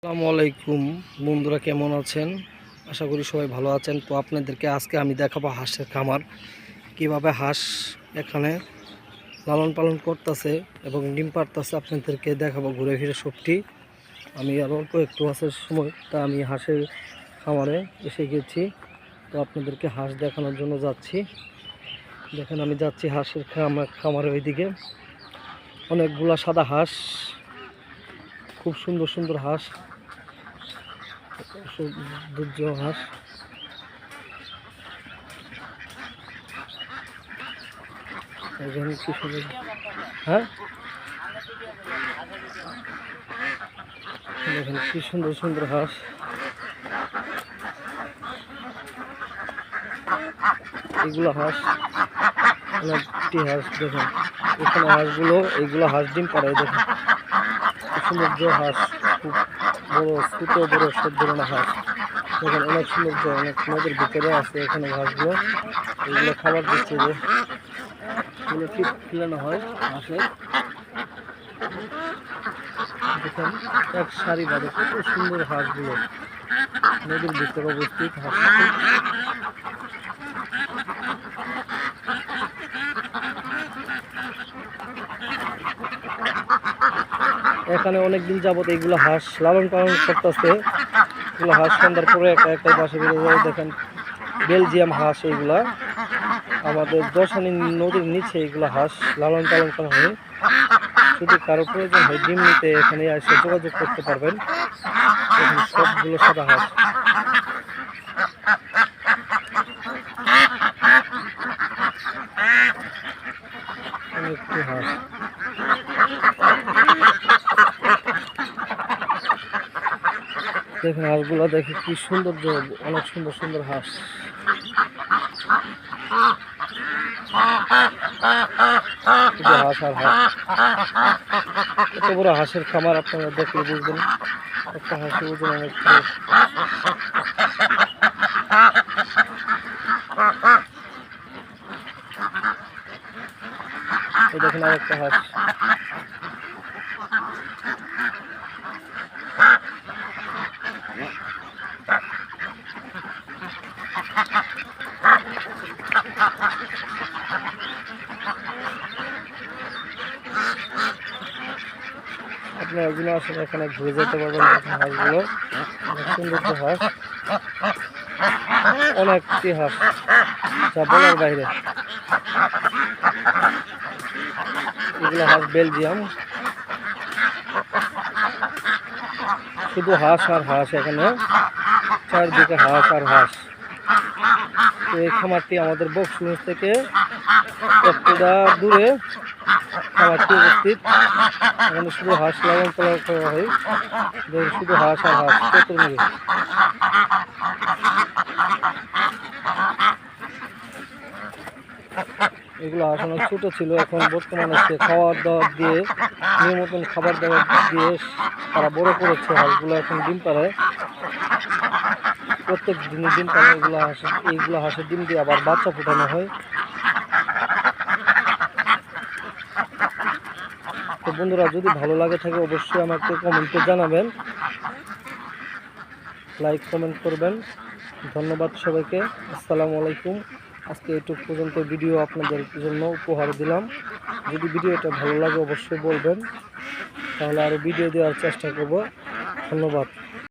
আসসালামু আলাইকুম বন্ধুরা, কেমন আছেন? আশা করি সবাই ভালো আছেন। তো আপনাদেরকে আজকে আমি দেখাবো হাঁসের খামার, কিভাবে হাঁস এখানে লালন পালন করতেছে এবং ডিম পাড়তেছে। আপনাদেরকে দেখাবো ঘুরে ফিরে সবটি। আমি আর অল্প একটু মাসের সময় তা আমি হাঁসের খামারে এসে গেছি। তো আপনাদেরকে হাঁস দেখানোর জন্য যাচ্ছি। দেখেন আমি যাচ্ছি হাঁসের খামারে। ওইদিকে অনেকগুলা সাদা হাঁস, খুব সুন্দর সুন্দর হাঁস, দুধ হাঁস। এখানে কি সুন্দর, হ্যাঁ দেখেন কি সুন্দর সুন্দর হাঁস। এগুলো হাঁস, অনেকটি হাঁস। দেখেন এখানে হাঁসগুলো, এইগুলো হাঁস ডিম পাড়ায়। দেখেন কি সৌন্দর্য হাঁস, খুব বড়, ছোট বড় সব ধরনের হাঁস। দেখেন অনেক সৌন্দর্য, অনেক নদীর ভিতরে আছে এখানে হাঁসগুলো। এগুলো খাবার দিচ্ছে, যে এগুলো ঠিক খিলানো হয় হাঁসের। দেখেন এক সারিভাবে কত সুন্দর হাঁসগুলো নদীর ভিতরে অবস্থিত হাঁস। এখানে অনেকদিন যাবত এইগুলো হাঁস লালন পালন করতেছে। এগুলো হাঁস সন্ধ্যার পরে একটা একটা পাশে বেরিয়ে যায়। দেখেন বেলজিয়াম হাঁস, এইগুলা আমাদের দশানী নদীর নিচে এইগুলো হাঁস লালন পালন করা হয়। যদি কারো প্রয়োজন হয় ডিম নিতে, এখানে এসে যোগাযোগ করতে পারবেন। এখানে সবগুলো সাদা হাঁস। অনেকটি হাঁস, দেখেন হাঁসগুলো দেখে কি সৌন্দর্য, অনেক সুন্দর সুন্দর হাঁস। শুধু হাঁস আর হাঁস। এত বড় হাঁসের খামার আপনারা দেখলে বুঝবেন একটা হাঁসের ওজন অনেক। এই দেখেন আর একটা হাঁস। আপনি একদিন আসেন, এখানে ঘুরে যেতে পারবেন। হাঁসগুলো অনেক সুন্দর হাঁস, অনেকটি হাঁস যা বলার বাইরে। এগুলো হাঁস বেলজিয়াম, শুধু হাঁস আর হাঁস। এখানে চারদিকে হাঁস আর হাঁস। তো এই খামারটি আমাদের বকশিগঞ্জ থেকে একটুটা দূরে খামারটি উপস্থিত। এখানে শুধু হাঁস লালন পালন করা হয়। শুধু হাঁস আর হাঁস চতুর্মুখী। এগুলো হাঁস অনেক ছোটো ছিল, এখন বর্তমানে সে খাবার দাবার দিয়ে, নিয়মিত খাবার দাবার দিয়ে তারা বড় করেছে। হাঁসগুলো এখন ডিম পাড়ায়, প্রত্যেক দিনই ডিম পাড়ায়। এইগুলো হাঁসের ডিম দিয়ে আবার বাচ্চা ফোটানো হয়। তো বন্ধুরা, যদি ভালো লাগে থাকে অবশ্যই আমাকে কমেন্টে জানাবেন, লাইক কমেন্ট করবেন। ধন্যবাদ সবাইকে। আসসালামু আলাইকুম। আজকে এইটুকু পর্যন্ত ভিডিও আপনাদের জন্য উপহার দিলাম। যদি ভিডিওটা ভালো লাগে অবশ্যই বলবেন, তাহলে আরও ভিডিও দেওয়ার চেষ্টা করব। ধন্যবাদ।